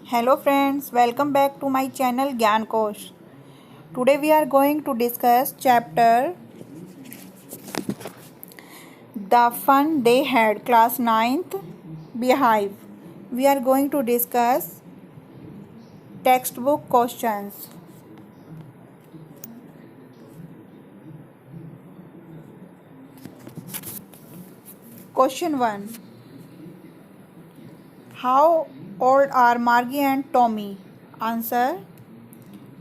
Hello friends, welcome back to my channel Gyan Kosh. Today we are going to discuss chapter The Fun They Had, class 9th, Beehive. We are going to discuss textbook questions. Question 1. How old are Margie and Tommy? Answer.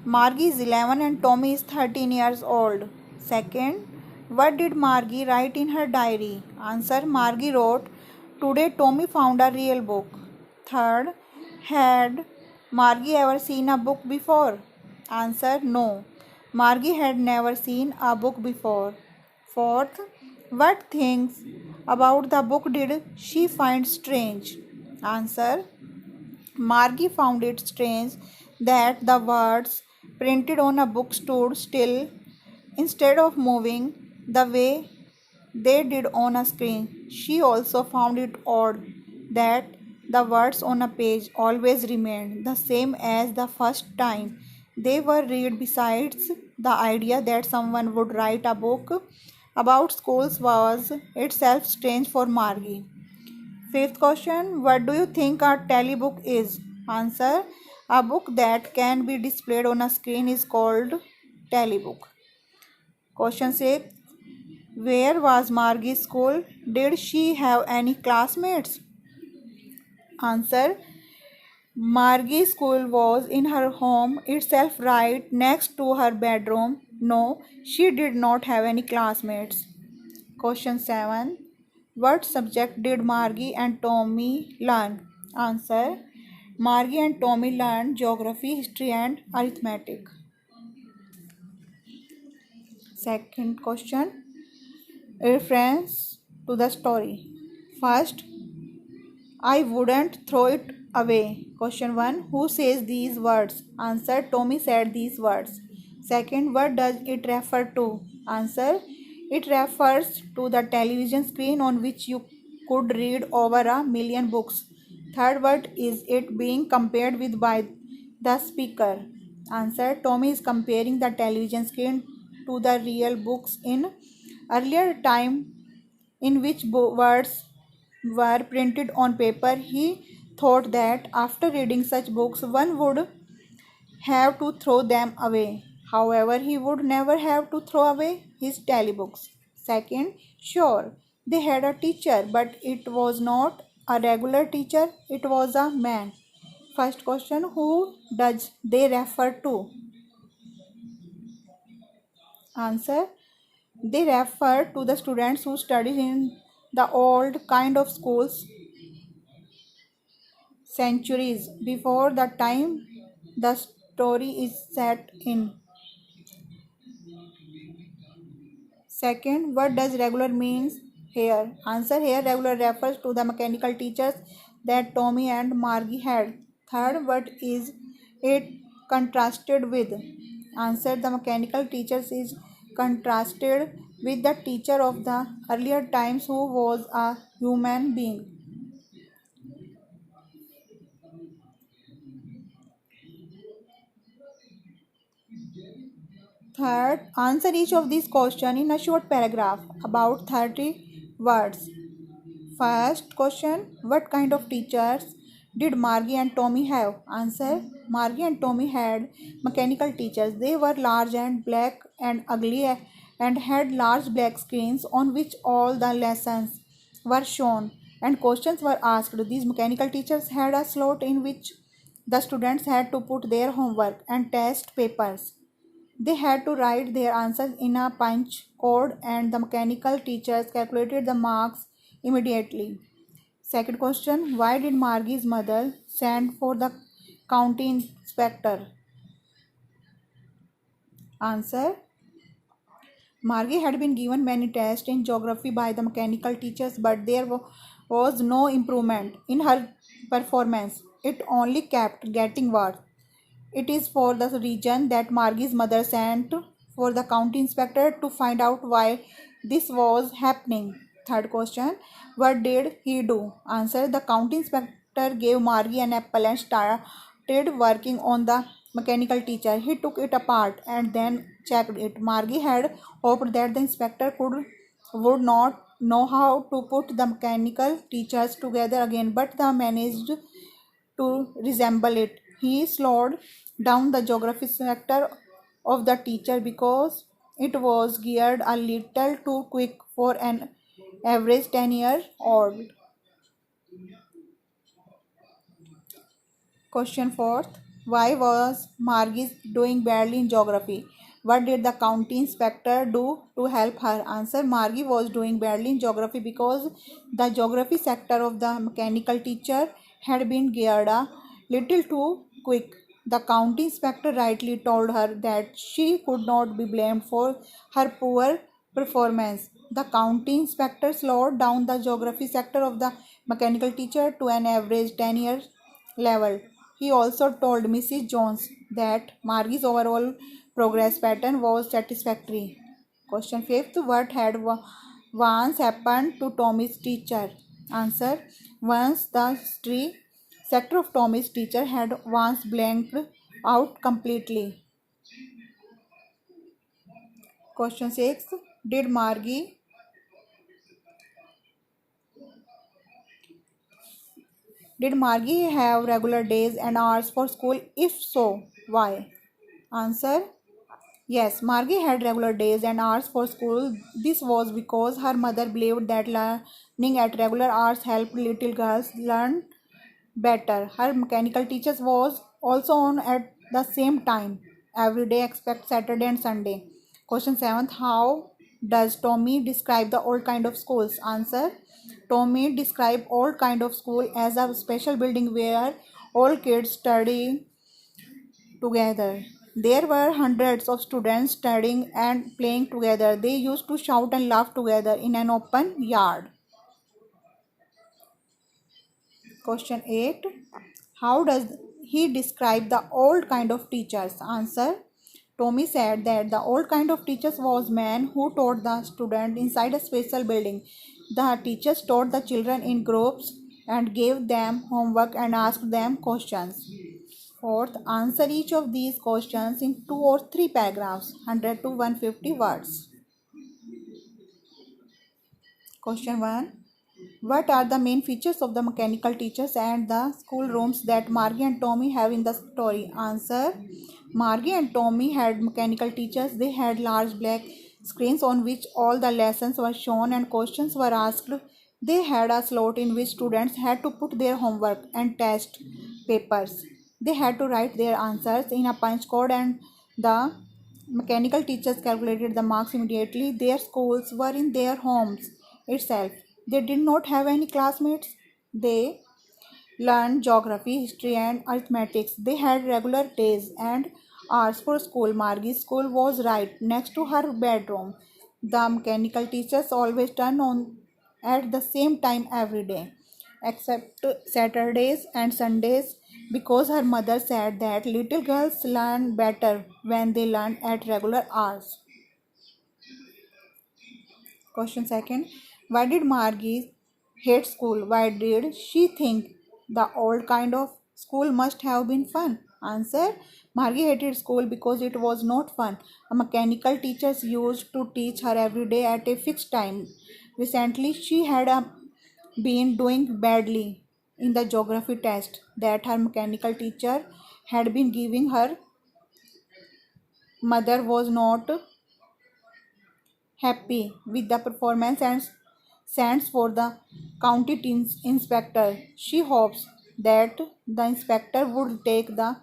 Margie is 11 and Tommy is 13 years old. Second, what did Margie write in her diary? Answer. Margie wrote, "Today Tommy found a real book." Third, had Margie ever seen a book before? Answer. No. Margie had never seen a book before. Fourth, what things about the book did she find strange? Answer. Margie found it strange that the words printed on a book stood still instead of moving the way they did on a screen. She also found it odd that the words on a page always remained the same as the first time they were read. Besides, the idea that someone would write a book about schools was itself strange for Margie. Fifth question, what do you think a telebook is? Answer, a book that can be displayed on a screen is called telebook. Question 6, where was Margie's school? Did she have any classmates? Answer, Margie's school was in her home itself, right next to her bedroom. No, she did not have any classmates. Question 7. What subject did Margie and Tommy learn? Answer. Margie and Tommy learned geography, history and arithmetic. Second question. Reference to the story. First, I wouldn't throw it away. Question 1. Who says these words? Answer. Tommy said these words. Second, what does it refer to? Answer. It refers to the television screen on which you could read over a million books. Third, what is it being compared with by the speaker? Answer. Tommy is comparing the television screen to the real books in earlier time in which words were printed on paper. He thought that after reading such books, one would have to throw them away. However, he would never have to throw away his telebooks. Second, sure, they had a teacher, but it was not a regular teacher, it was a man. First question, who does they refer to? Answer, they refer to the students who studied in the old kind of schools centuries before the time the story is set in. Second, what does regular means here? Answer, here regular refers to the mechanical teachers that Tommy and Margie had. Third, what is it contrasted with? Answer, the mechanical teachers is contrasted with the teacher of the earlier times who was a human being. Third, answer each of these questions in a short paragraph, about 30 words. First question, what kind of teachers did Margie and Tommy have? Answer, Margie and Tommy had mechanical teachers. They were large and black and ugly and had large black screens on which all the lessons were shown and questions were asked. These mechanical teachers had a slot in which the students had to put their homework and test papers. They had to write their answers in a punch code and the mechanical teachers calculated the marks immediately. Second question, why did Margie's mother send for the county inspector? Answer, Margie had been given many tests in geography by the mechanical teachers, but there was no improvement in her performance. It only kept getting worse. It is for the reason that Margie's mother sent for the county inspector to find out why this was happening. Third question, what did he do? Answer, the county inspector gave Margie an apple and started working on the mechanical teacher. He took it apart and then checked it. Margie had hoped that the inspector would not know how to put the mechanical teachers together again, but they managed to resemble it. He slowed down the geography sector of the teacher because it was geared a little too quick for an average 10-year-old. Question fourth. Why was Margis doing badly in geography? What did the county inspector do to help her? Answer. Margie was doing badly in geography because the geography sector of the mechanical teacher had been geared a little too quick. The county inspector rightly told her that she could not be blamed for her poor performance. The county inspector slowed down the geography sector of the mechanical teacher to an average 10-year level. He also told Mrs. Jones that Margie's overall progress pattern was satisfactory. Question fifth. What had once happened to Tommy's teacher? Answer. Once the history sector of Tommy's teacher had once blanked out completely. Question 6. Did Margie did Margie have regular days and hours for school? If so, why? Answer. Yes, Margie had regular days and hours for school. This was because her mother believed that learning at regular hours helped little girls learn better. Her mechanical teachers was also on at the same time every day except Saturday and Sunday. Question 7. How does Tommy describe the old kind of schools? Answer. Tommy described old kind of school as a special building where all kids study together. There were hundreds of students studying and playing together. They used to shout and laugh together in an open yard. Question 8. How does he describe the old kind of teachers? Answer. Tommy said that the old kind of teachers was man who taught the student inside a special building. The teachers taught the children in groups and gave them homework and asked them questions. Fourth, answer each of these questions in 2 or 3 paragraphs, 100 to 150 words. Question 1. What are the main features of the mechanical teachers and the school rooms that Margie and Tommy have in the story? Answer. Margie and Tommy had mechanical teachers. They had large black screens on which all the lessons were shown and questions were asked. They had a slot in which students had to put their homework and test papers. They had to write their answers in a punch card and the mechanical teachers calculated the marks immediately. Their schools were in their homes itself. They did not have any classmates. They learned geography, history, and arithmetic. They had regular days and hours for school. Margie's school was right next to her bedroom. The mechanical teachers always turned on at the same time every day, except Saturdays and Sundays, because her mother said that little girls learn better when they learn at regular hours. Question second. Why did Margie hate school? Why did she think the old kind of school must have been fun? Answer. Margie hated school because it was not fun. A mechanical teacher used to teach her every day at a fixed time. Recently, she had been doing badly in the geography test that her mechanical teacher had been giving her. Mother was not happy with the performance and sends for the county inspector. She hopes that the inspector would take the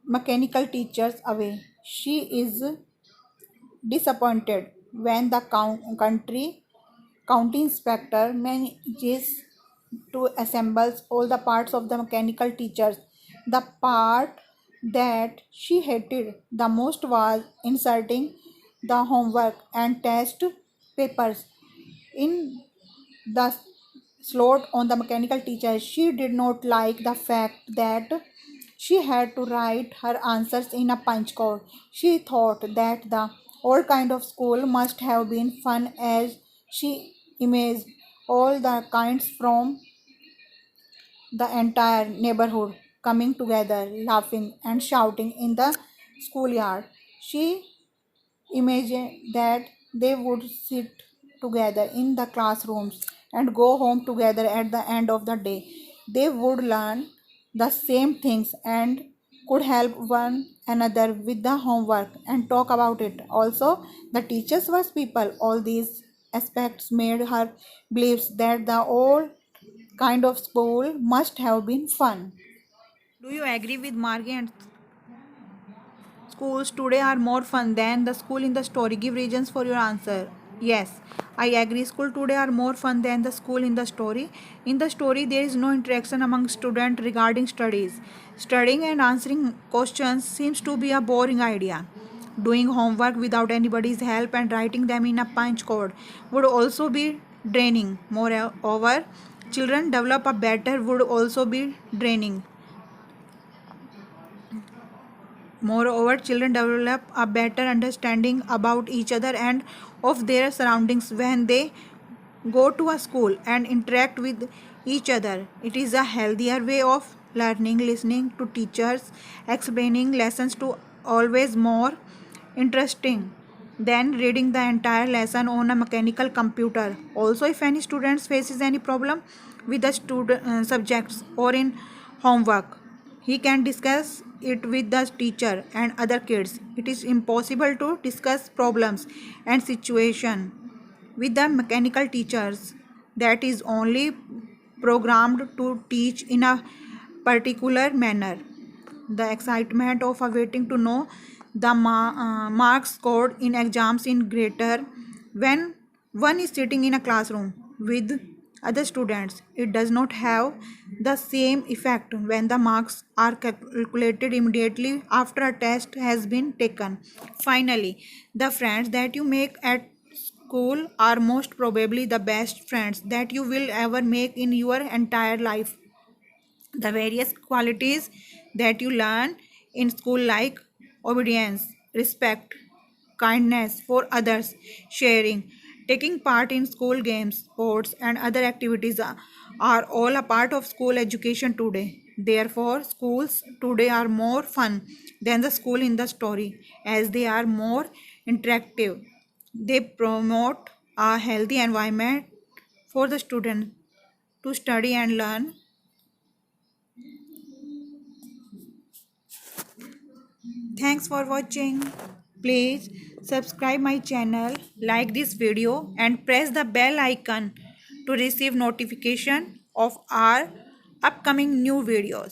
mechanical teachers away. She is disappointed when the county inspector manages to assemble all the parts of the mechanical teachers. The part that she hated the most was inserting the homework and test papers in the slot on the mechanical teacher. She did not like the fact that she had to write her answers in a punch card. She thought that the All kind of school must have been fun as she imaged all the kinds from the entire neighborhood coming together, laughing and shouting in the schoolyard. She imagined that they would sit together in the classrooms and go home together at the end of the day. They would learn the same things and could help one another with the homework and talk about it. Also, the teachers was people. All these aspects made her believes that the old kind of school must have been fun. Do you agree with Margie and schools today are more fun than the school in the story? Give reasons for your answer. Yes, I agree. School today are more fun than the school in the story. In the story, there is no interaction among students regarding studies. Studying and answering questions seems to be a boring idea. Doing homework without anybody's help and writing them in a punch code would also be draining. Moreover, children develop a better would also be draining. Moreover, children develop a better understanding about each other and of their surroundings when they go to a school and interact with each other. It is a healthier way of learning. Listening to teachers explaining lessons to always more interesting than reading the entire lesson on a mechanical computer. Also, if any students faces any problem with the subjects or in homework, he can discuss it with the teacher and other kids. It is impossible to discuss problems and situation with the mechanical teachers that is only programmed to teach in a particular manner. The excitement of awaiting to know the marks scored in exams is greater when one is sitting in a classroom with other students. It does not have the same effect when the marks are calculated immediately after a test has been taken. Finally, the friends that you make at school are most probably the best friends that you will ever make in your entire life. The various qualities that you learn in school, like obedience, respect, kindness for others, sharing, taking part in school games, sports, and other activities are all a part of school education today. Therefore, schools today are more fun than the school in the story as they are more interactive. They promote a healthy environment for the student to study and learn. Thanks for watching. Please subscribe my channel, like this video and press the bell icon to receive notification of our upcoming new videos.